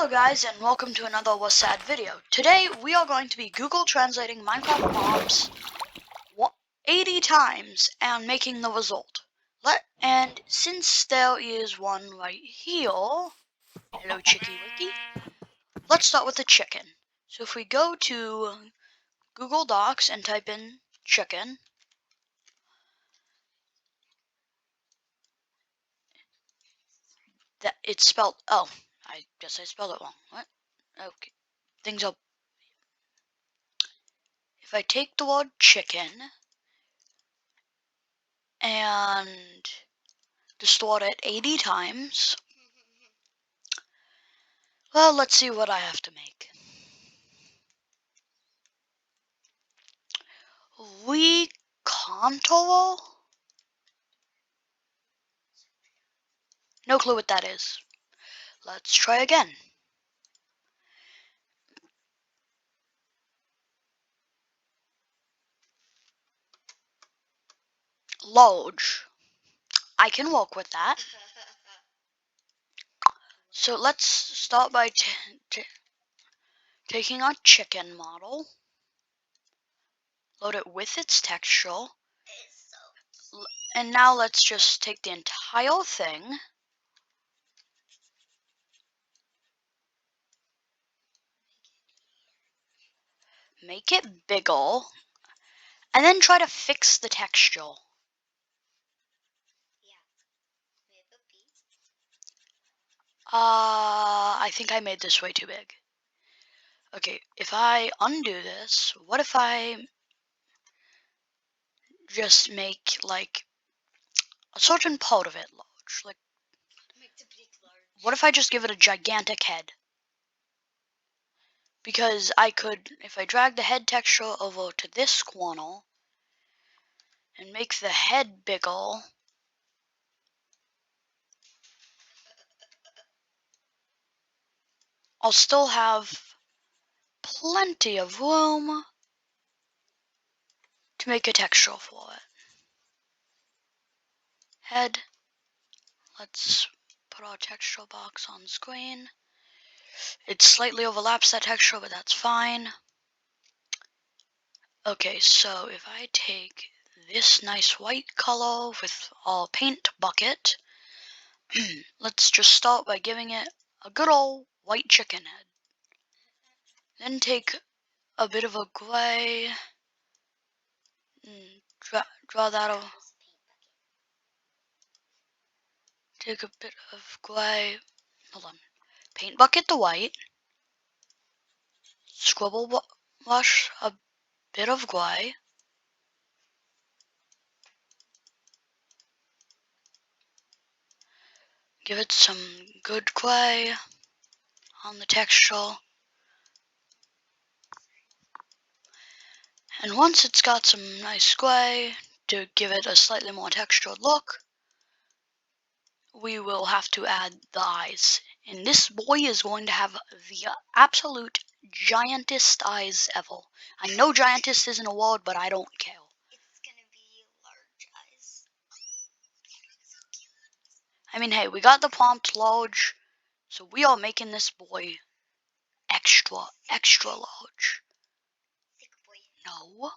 Hello guys, and welcome to another Was Sad video. Today we are going to be Google translating Minecraft mobs 80 times and making the result. And since there is one right here, hello Chicky Wiki, let's start with the chicken. So if we go to Google Docs and type in chicken, that it's spelled, oh, I guess I spelled it wrong. What? Okay, things are, if I take the word chicken and distort it 80 times. Well, let's see what I have to make. Recontour? No clue what that is. Let's try again. Large. I can work with that. So let's start by taking our chicken model, load it with its texture, and now let's just take the entire thing, make it bigger, and then try to fix the texture. I think I made this way too big. Okay, if I undo this, what if I just make like a certain part of it large? Like, what if I just give it a gigantic head? Because I could, if I drag the head texture over to this corner and make the head bigger, I'll still have plenty of room to make a texture for it. Head. Let's put our texture box on screen. It slightly overlaps that texture, but that's fine. Okay, so if I take this nice white color with our paint bucket, let's just start by giving it a good old white chicken head. Then take a bit of a gray, draw that over. Take a bit of gray, hold on, paint bucket the white, scribble wash a bit of gray, give it some good gray on the texture, and once it's got some nice gray to give it a slightly more textured look, we will have to add the eyes. And this boy is going to have the absolute giantest eyes ever. I know giantest isn't a word, but I don't care. It's gonna be large eyes. I mean, hey, we got the prompt large, so we are making this boy extra large. Thick boy. No.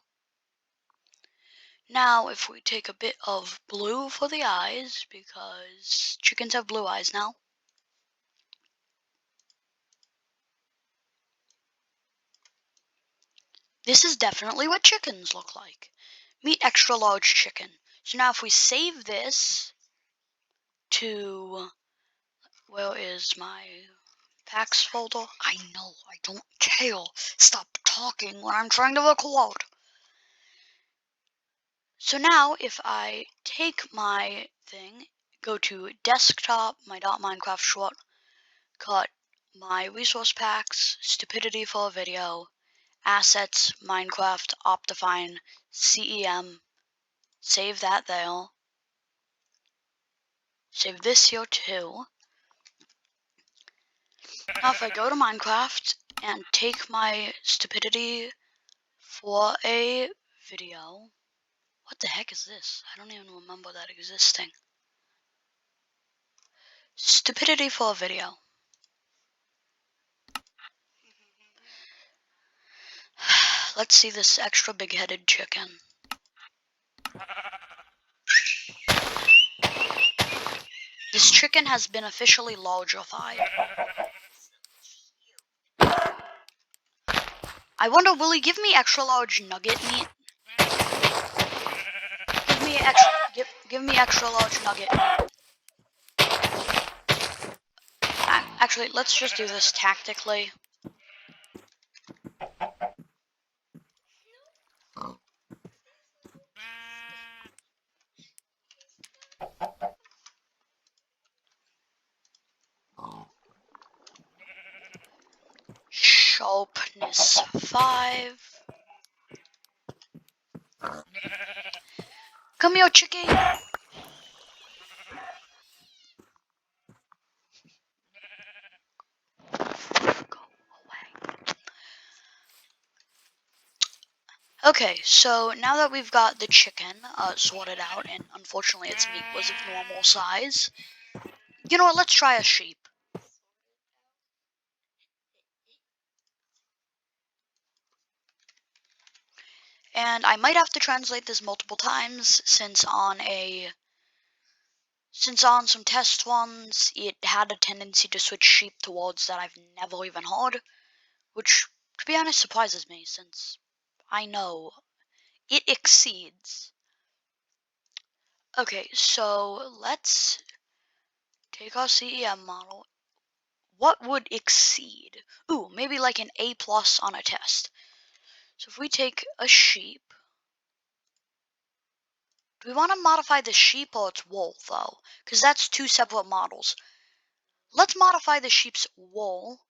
Now, if we take a bit of blue for the eyes, because chickens have blue eyes now. This is definitely what chickens look like. Meet extra large chicken. So now if we save this to, where is my packs folder? I know, I don't care. Stop talking when I'm trying to record. So now if I take my thing, go to desktop, my .minecraft shortcut, my resource packs, stupidity for a video, assets, Minecraft, Optifine, CEM, save that there. Save this here too. Now if I go to Minecraft and take my stupidity for a video, what the heck is this? I don't even remember that existing. Stupidity for a video. let's see this extra big-headed chicken. This chicken has been officially largified. I wonder, will he give me extra large nugget meat? Give me extra large nugget meat. Actually, let's just do this tactically. Sharpness 5. Come here, chickie. Go away. Okay, so now that we've got the chicken sorted out, and unfortunately its meat was of normal size, you know what, let's try a sheep. And I might have to translate this multiple times since on some test ones it had a tendency to switch sheep to words that I've never even heard, which to be honest surprises me since I know it exceeds. Okay, so let's take our CEM model. What would exceed? Ooh, maybe like an A+ on a test. So if we take a sheep, do we want to modify the sheep or its wool though? Because that's two separate models. Let's modify the sheep's wool,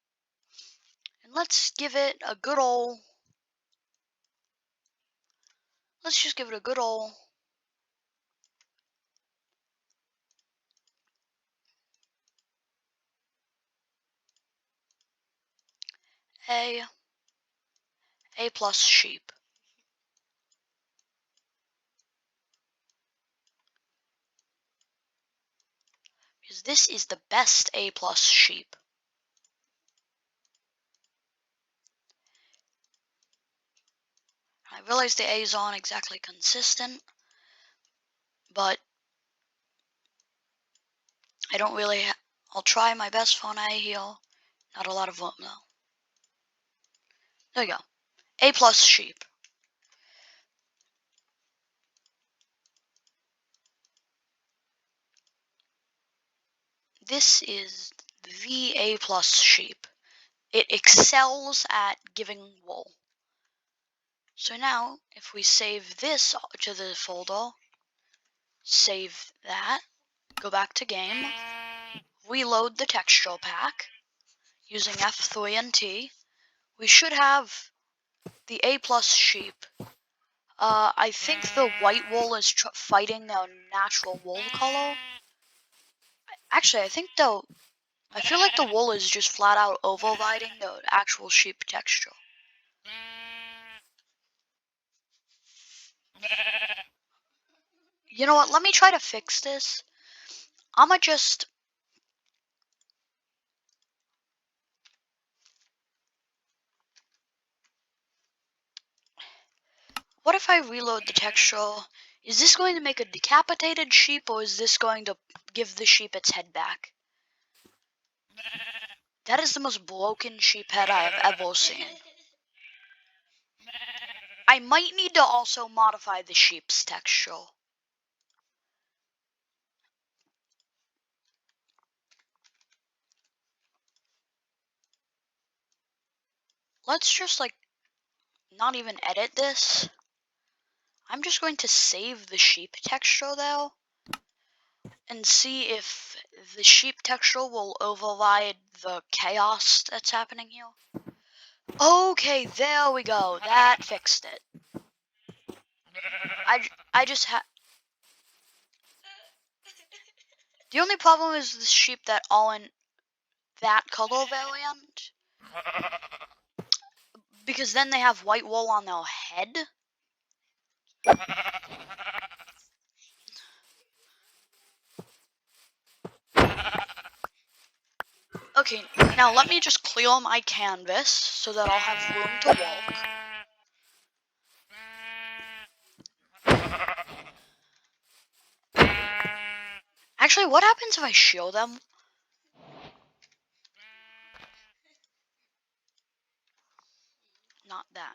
and let's give it a good ol'. Let's just give it a good ol'. A A+ sheep. Because this is the best A+ sheep. I realize the A's aren't exactly consistent, but I don't really. I'll try my best for an A here. Not a lot of them though. There you go. A+ sheep. This is the A+ sheep. It excels at giving wool. So now, if we save this to the folder, save that, go back to game, reload the texture pack using F3 and T, we should have the A+ sheep. I think the white wool is fighting their natural wool color. Actually, I feel like the wool is just flat out overriding the actual sheep texture. You know what, let me try to fix this. I'ma just... What if I reload the texture? Is this going to make a decapitated sheep, or is this going to give the sheep its head back? That is the most broken sheep head I have ever seen. I might need to also modify the sheep's texture. Let's just like not even edit this. I'm just going to save the sheep texture though and see if the sheep texture will override the chaos that's happening here. Okay, there we go. That fixed it. I just had... The only problem is the sheep that all in that color variant. Because then they have white wool on their head. Okay, now let me just clear my canvas so that I'll have room to walk. Actually, what happens if I shield them? Not that.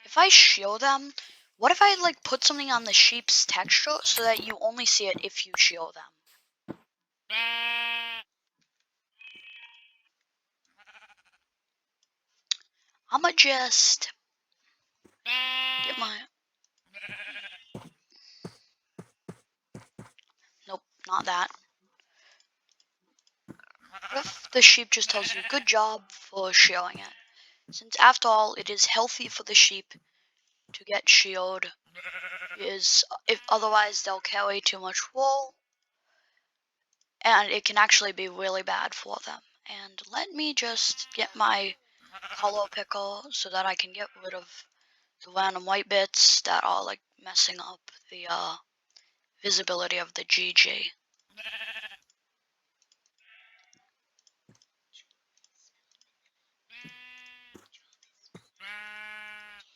If I shield them, what if I like put something on the sheep's texture so that you only see it if you shield them? I'ma just get my... Nope, not that. What if the sheep just tells you, good job for shielding it? Since after all, it is healthy for the sheep to get shielded, if otherwise they'll carry too much wool, and it can actually be really bad for them. And let me just get my color picker so that I can get rid of the random white bits that are like messing up the visibility of the GG.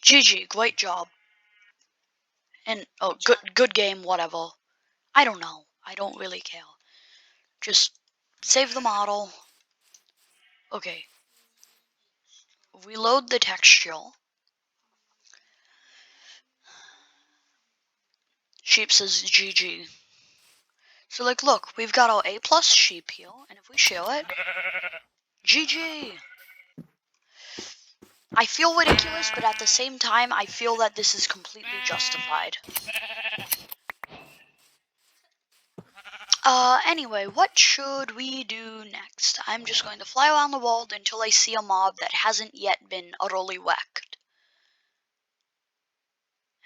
GG, great job. And oh, good game, whatever. I don't know. I don't really care. Just save the model. Okay. Reload the texture. Sheep says GG. So like, look, we've got our A plus sheep here, and if we show it, GG. I feel ridiculous, but at the same time, I feel that this is completely justified. Anyway, what should we do next? I'm just going to fly around the world until I see a mob that hasn't yet been utterly wrecked.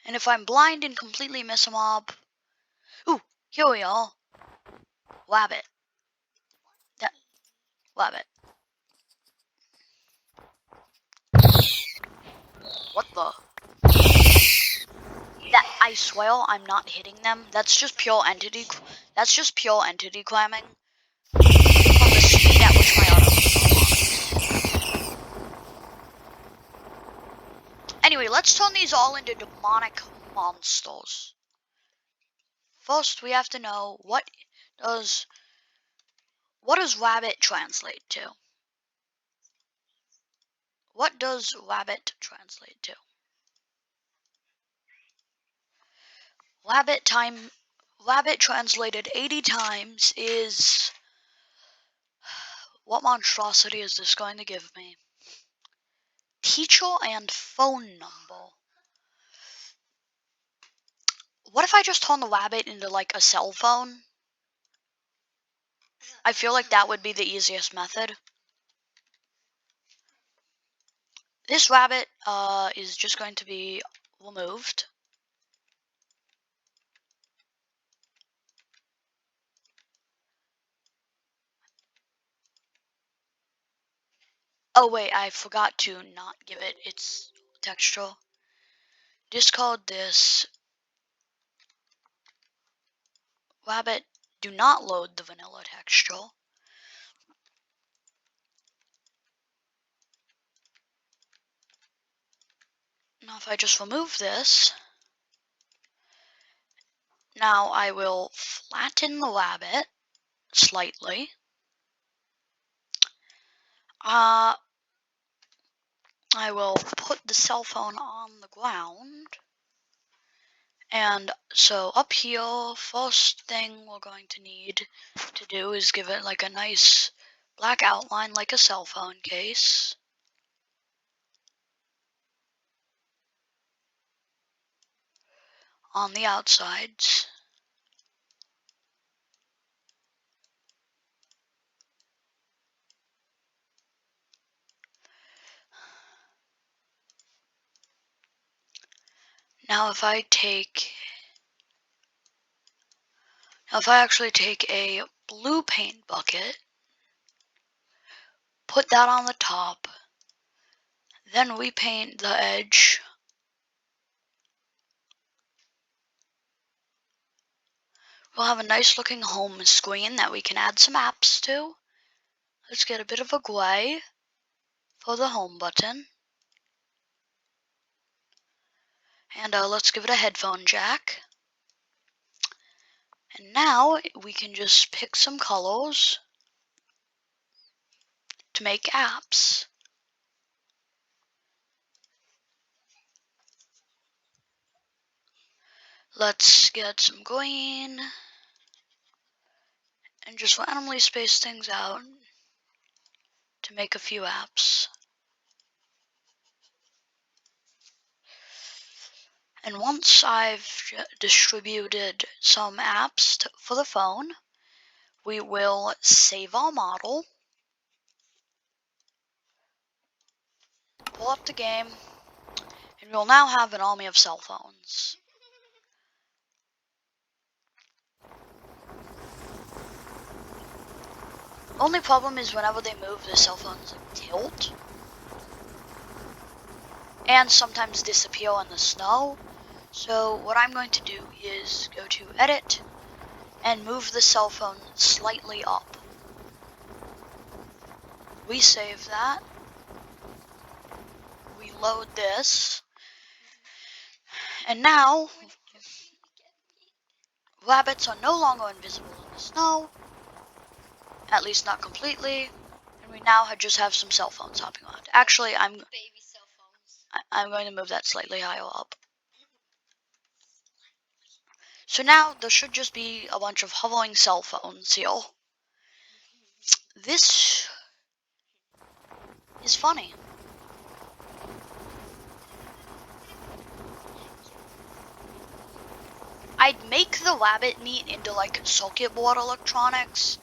And if I'm blind and completely miss a mob... Ooh, here we are. Wabbit. That... Wabbit. What the... That, I swear I'm not hitting them. That's just pure entity climbing from the speed at which my auto. Anyway, let's turn these all into demonic monsters. First, we have to know what does rabbit translate to? What does rabbit translate to? Rabbit translated 80 times is... What monstrosity is this going to give me? Teacher and phone number. What if I just turn the rabbit into like a cell phone? I feel like that would be the easiest method. This rabbit is just going to be removed. Oh wait, I forgot to not give it its texture. Discard this. Rabbit, do not load the vanilla texture. Now if I just remove this, now I will flatten the rabbit slightly. I will put the cell phone on the ground. And so up here, first thing we're going to need to do is give it like a nice black outline like a cell phone case. On the outsides. Now if I actually take a blue paint bucket, put that on the top, then we paint the edge. We'll have a nice looking home screen that we can add some apps to. Let's get a bit of a gray for the home button. And let's give it a headphone jack. And now we can just pick some colors to make apps. Let's get some green and just randomly space things out to make a few apps. And once I've distributed some apps for the phone, we will save our model, pull up the game, and we'll now have an army of cell phones. Only problem is whenever they move, the cell phones tilt and sometimes disappear in the snow. So what I'm going to do is go to Edit and move the cell phone slightly up. We save that. We load this. And now, rabbits are no longer invisible in the snow. At least not completely. And we now just have some cell phones hopping around. Actually, I'm Baby cell phones. I'm going to move that slightly higher up. So now there should just be a bunch of hovering cell phones here. This is funny. I'd make the rabbit meat into like circuit board electronics,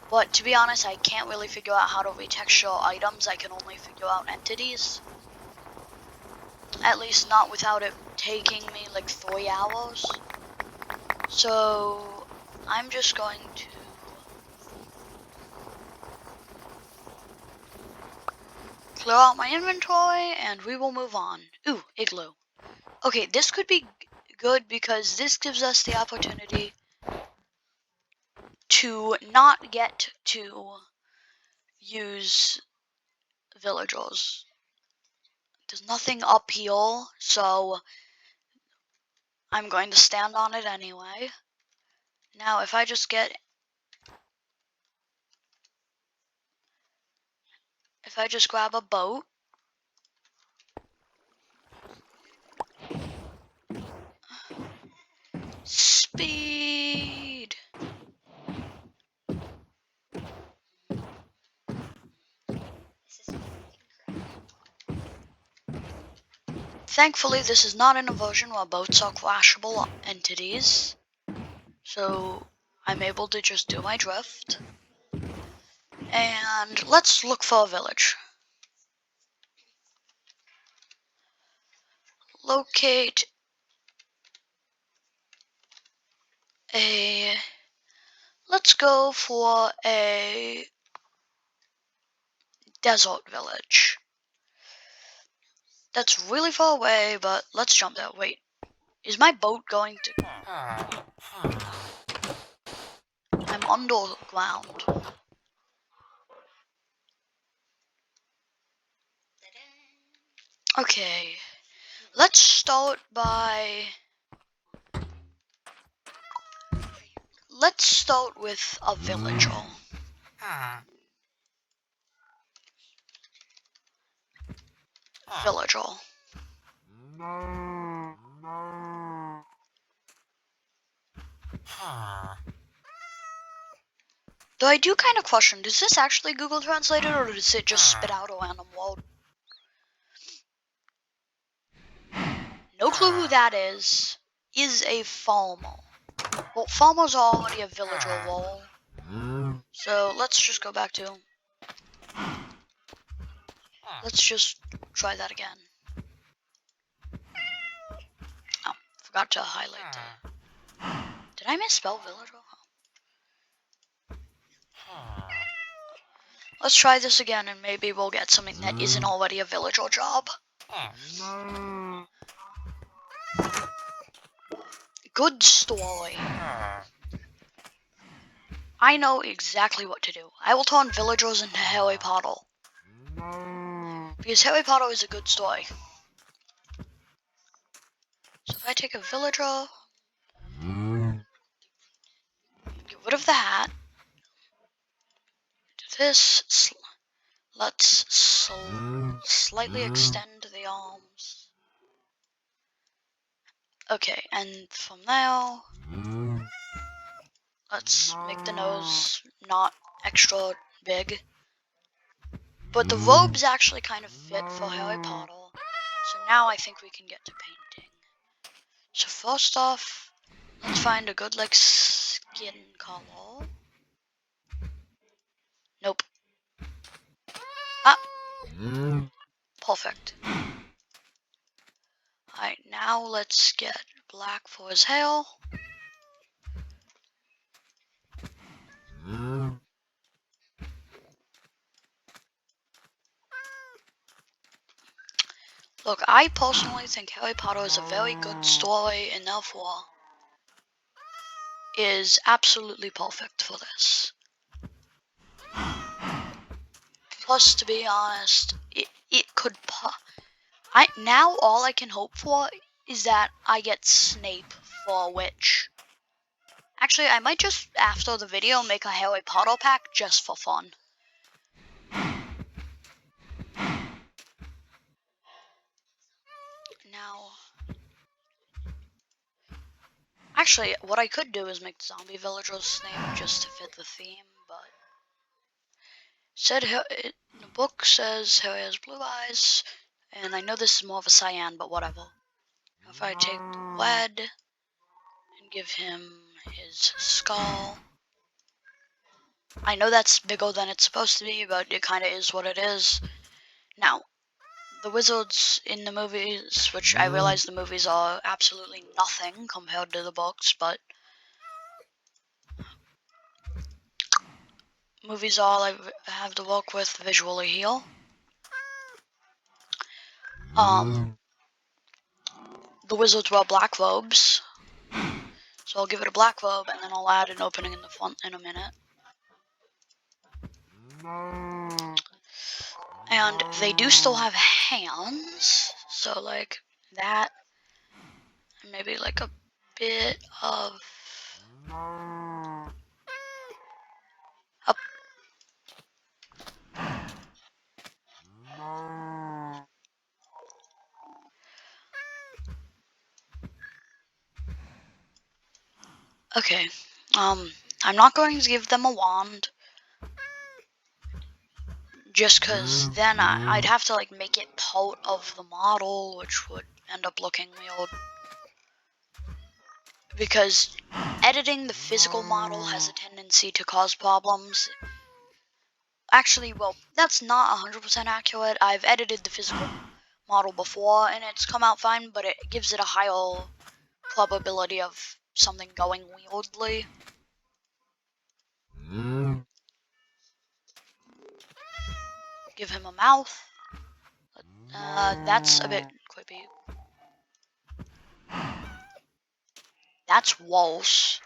but to be honest, I can't really figure out how to retexture items. I can only figure out entities. At least not without it taking me like 3 hours. So I'm just going to clear out my inventory and we will move on. Ooh, igloo. Okay, this could be good because this gives us the opportunity to not get to use villagers. There's nothing up here, so I'm going to stand on it anyway. Now, if I just grab a boat, speed. This is incredible. Thankfully, this is not an version where boats are crashable entities, so I'm able to just do my drift. And let's look for a village. Locate a... Let's go for a desert village. That's really far away, but let's jump there. Wait, is my boat going to... I'm underground. Okay, let's start by... Let's start with a villager. Villager. Though I do kind of question, does this actually Google Translate it, or does it just spit out a random word? No clue who that is. Is a farmer. Well, farmers are already a villager role. So let's just go back to... Let's just try that again. Oh, forgot to highlight that. Did I misspell villager? Let's try this again and maybe we'll get something that isn't already a villager job. Good story. I know exactly what to do. I will turn villagers into Harry Potter. Because Harry Potter is a good story. So if I take a villager... of the hat. Do this. Let's slightly extend the arms. Okay, and from there, let's make the nose not extra big. But the robes actually kind of fit for Harry Potter. So now I think we can get to painting. So first off, let's find a good like skin color. Nope. Ah, perfect. Alright, now let's get black for his hair. Look, I personally think Harry Potter is a very good story and therefore is absolutely perfect for this. Plus, to be honest, it could now all I can hope for is that I get Snape for a witch. Actually, I might just, after the video, make a Harry Potter pack just for fun. Now, actually, what I could do is make the zombie villagers Snape just to fit the theme, but the book says Harry has blue eyes, and I know this is more of a cyan, but whatever. If I take the red and give him his skull, I know that's bigger than it's supposed to be, but it kind of is what it is. Now, the wizards in the movies, which I realize the movies are absolutely nothing compared to the books, but movies are all I have to work with visually here. The wizards wear black robes, so I'll give it a black robe, and then I'll add an opening in the front in a minute. And they do still have hands, so like that, and maybe like a bit of up. Okay, I'm not going to give them a wand, just because then I'd have to like make it part of the model, which would end up looking weird. Because editing the physical model has a tendency to cause problems. Actually, well, that's not 100% accurate. I've edited the physical model before, and it's come out fine, but it gives it a higher probability of something going weirdly. Give him a mouth. That's a bit creepy. That's worse.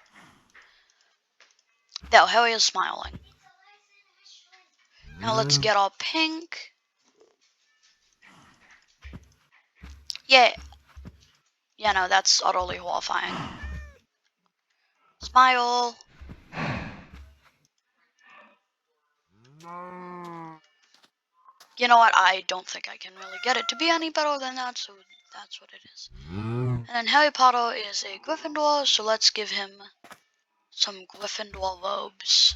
There, Harry is smiling. Now let's get our pink. Yeah. Yeah, no, that's utterly horrifying. Smile. You know what? I don't think I can really get it to be any better than that, so that's what it is. And then Harry Potter is a Gryffindor, so let's give him some Gryffindor robes.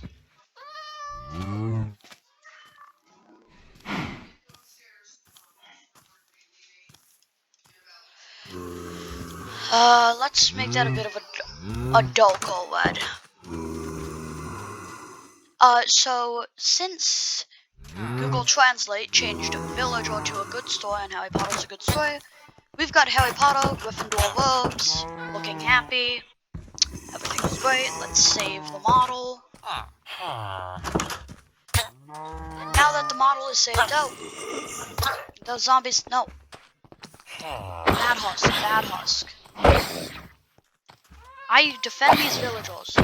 Let's make that a bit of a darker red. So since Google Translate changed villager to a good story and Harry Potter's a good story, we've got Harry Potter, Gryffindor robes, looking happy. Everything is great. Let's save the model. Now that the model is saved, those zombies, no. Bad husk, bad husk. I defend these villagers.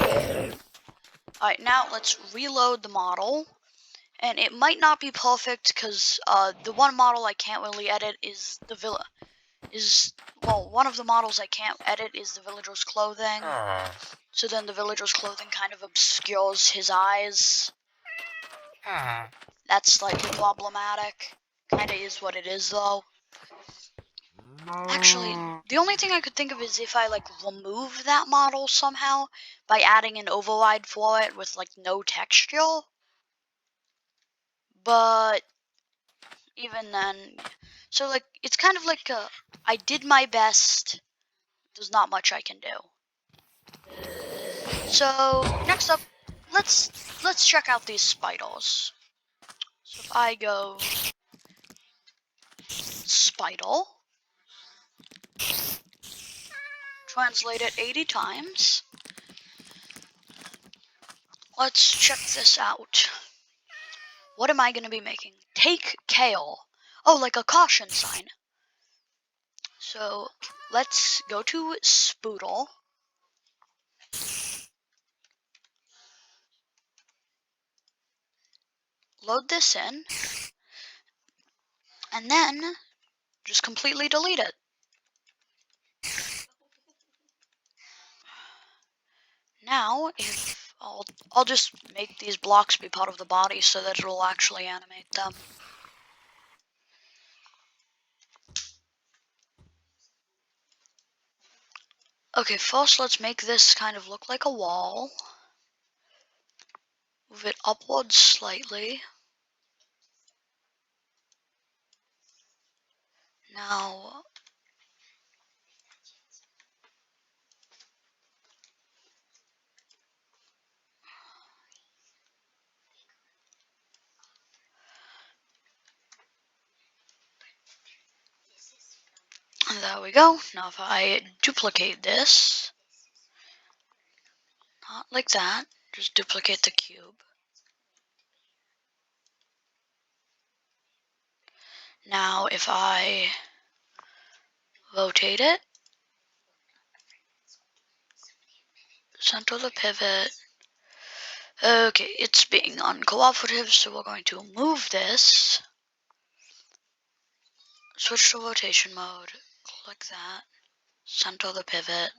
Alright, now let's reload the model. And it might not be perfect because the one model I can't really edit is one of the models I can't edit is the villager's clothing. So then the villager's clothing kind of obscures his eyes. That's slightly problematic. Kinda is what it is though. Actually, the only thing I could think of is if I like remove that model somehow by adding an override for it with like no texture. But even then, so like it's kind of like I did my best. There's not much I can do. So next up, let's check out these spiders. So if I go spider, translate it 80 times. Let's check this out. What am I going to be making? Take kale. Oh, like a caution sign. So let's go to Spoodle. Load this in. And then just completely delete it. Now, if I'll just make these blocks be part of the body so that it'll actually animate them. Okay, first let's make this kind of look like a wall. Move it upwards slightly. Now, there we go. Now if I duplicate this, not like that, just duplicate the cube. Now if I rotate it, center the pivot. Okay, it's being uncooperative, so we're going to move this. Switch to rotation mode. Click that. Center the pivot.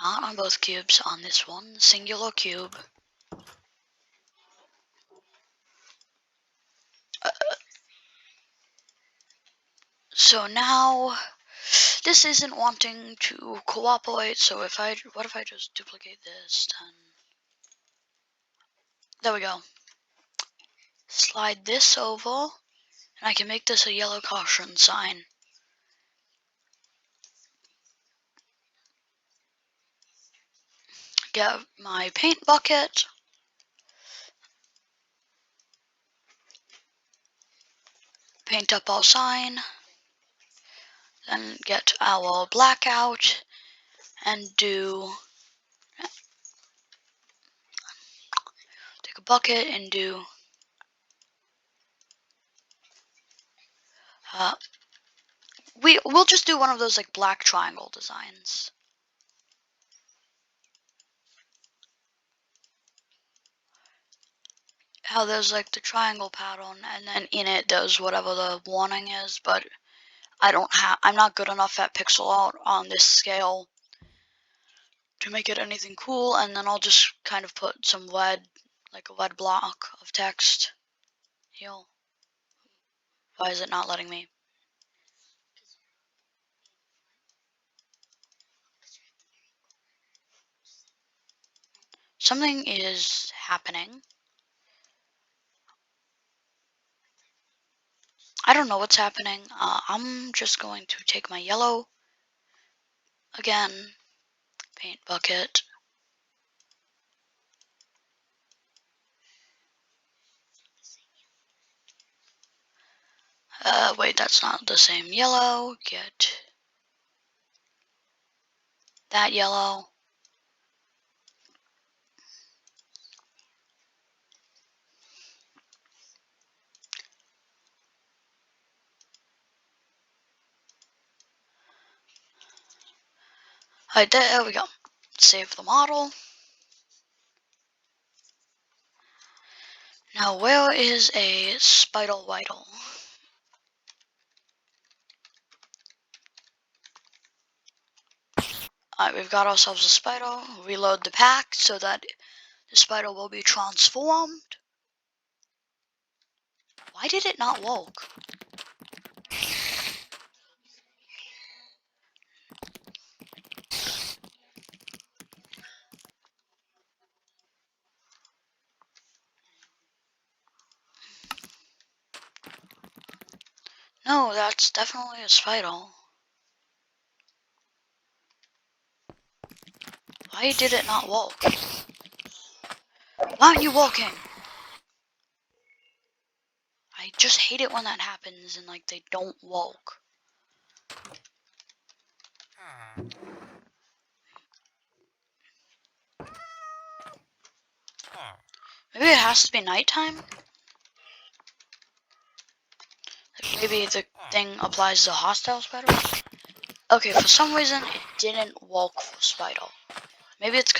Not on both cubes, on this one singular cube. So now this isn't wanting to cooperate, so what if I just duplicate this, then there we go. Slide this over, and I can make this a yellow caution sign. Get my paint bucket. Paint up our sign. Then get our black out and take a bucket and do we'll just do one of those like black triangle designs. How there's like the triangle pattern, and then in it there's whatever the warning is, but I'm not good enough at pixel art on this scale to make it anything cool, and then I'll just kind of put some lead, like a lead block of text here. Why is it not letting me? Something is happening. I don't know what's happening. I'm just going to take my yellow again, paint bucket. Wait, that's not the same yellow. Get that yellow. Alright, there we go. Save the model. Now, where is a spider whittle? Alright, we've got ourselves a spider. Reload the pack so that the spider will be transformed. Why did it not walk? No, that's definitely a spider. Why did it not walk? Why aren't you walking? I just hate it when that happens and like they don't walk. Maybe it has to be nighttime? Like maybe the thing applies to hostile spider? Okay, for some reason it didn't walk for spider. Maybe it's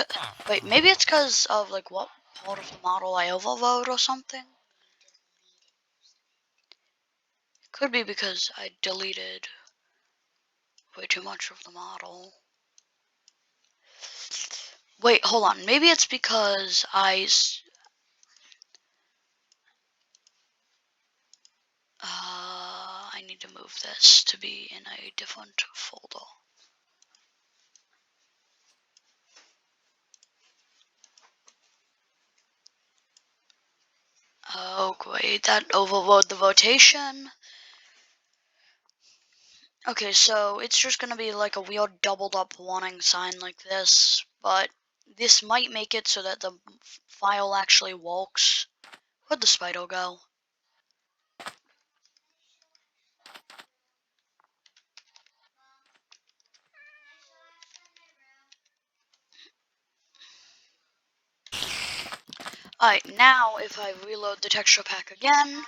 wait, maybe it's because of like what part of the model I overload or something? Could be because I deleted way too much of the model. Wait, hold on. Maybe it's because I need to move this to be in a different folder. Oh, great. That overrode the rotation. Okay, so it's just gonna be like a weird doubled up warning sign like this, but this might make it so that the file actually walks. Where'd the spider go? Alright, now if I reload the texture pack again,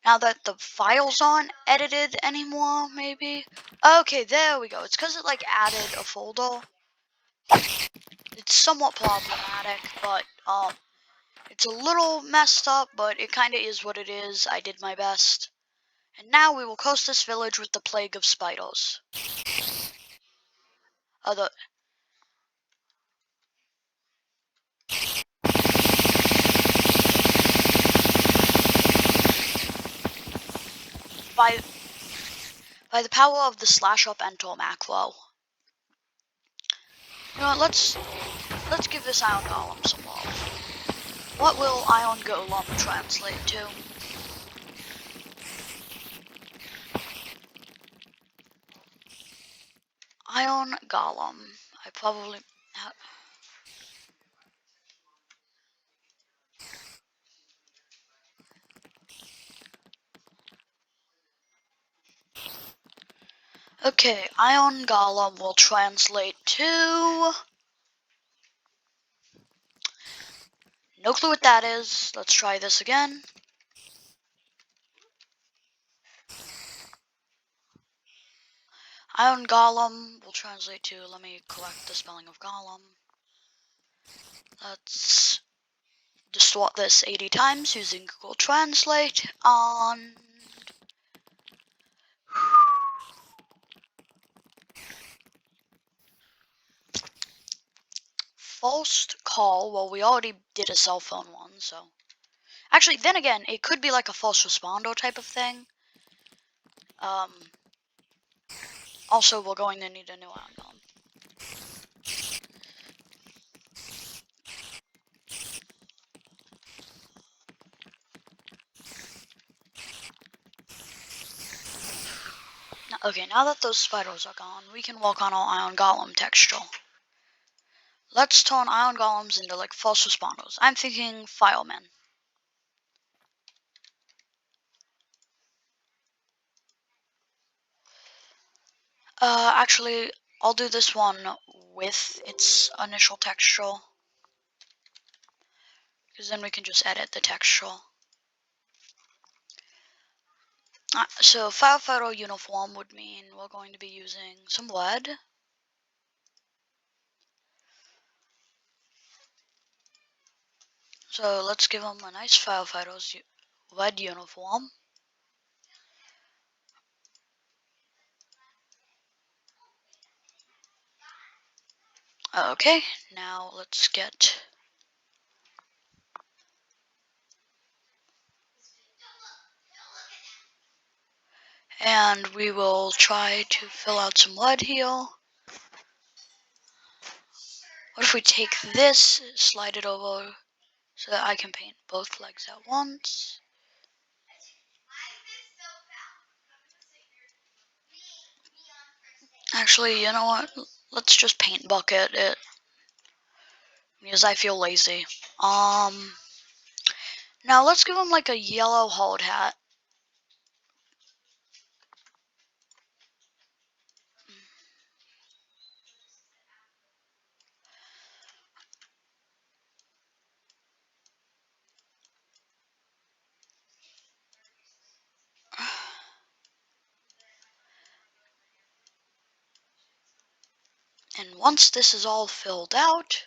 now that the files aren't edited anymore, maybe? Okay, there we go. It's because it like added a folder. It's somewhat problematic, but it's a little messed up, but it kind of is what it is. I did my best. And now we will coast this village with the plague of spiders. The by by the power of the slash up enter macro. You know what? Let's give this iron golem some love. What will iron golem translate to? Iron golem. I probably. Okay, iron golem will translate to. No clue what that is. Let's try this again. Iron golem will translate to. Let me correct the spelling of golem. Let's distort this 80 times using Google Translate on. Forced call. Well, we already did a cell phone one, so. Actually, then again, it could be like a false responder type of thing. Also, we're going to need a new iron golem. Okay, now that those spiders are gone, we can work on our iron golem texture. Let's turn iron golems into like false responders. I'm thinking firemen. Actually, I'll do this one with its initial texture, because then we can just edit the texture. So firefighter uniform would mean we're going to be using some lead. So let's give them a nice firefighter's lead uniform. Okay, now let's get... And we will try to fill out some lead here. What if we take this, slide it over, so that I can paint both legs at once? Actually, you know what? Let's just paint bucket it, because I feel lazy. Now let's give him like a yellow hard hat. And once this is all filled out,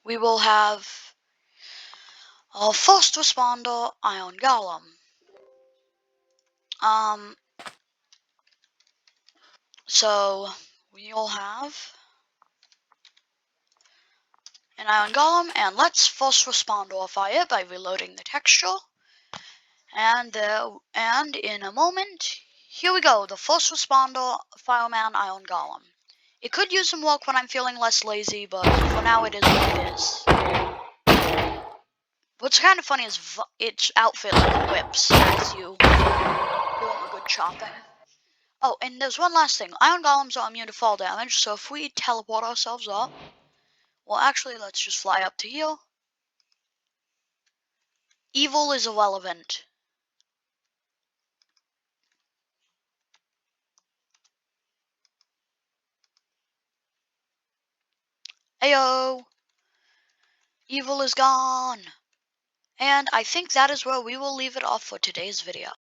we will have our first responder iron golem. So we'll have an iron golem, and let's first responder fire by reloading the texture. And in a moment, here we go, the first responder fireman iron golem. It could use some work when I'm feeling less lazy, but for now it is what it is. What's kind of funny is its outfit like whips as you give them a good chopping. Oh, and there's one last thing. Iron golems are immune to fall damage, so if we teleport ourselves up, well, actually, let's just fly up to here. Evil is irrelevant. Ayo! Evil is gone! And I think that is where we will leave it off for today's video.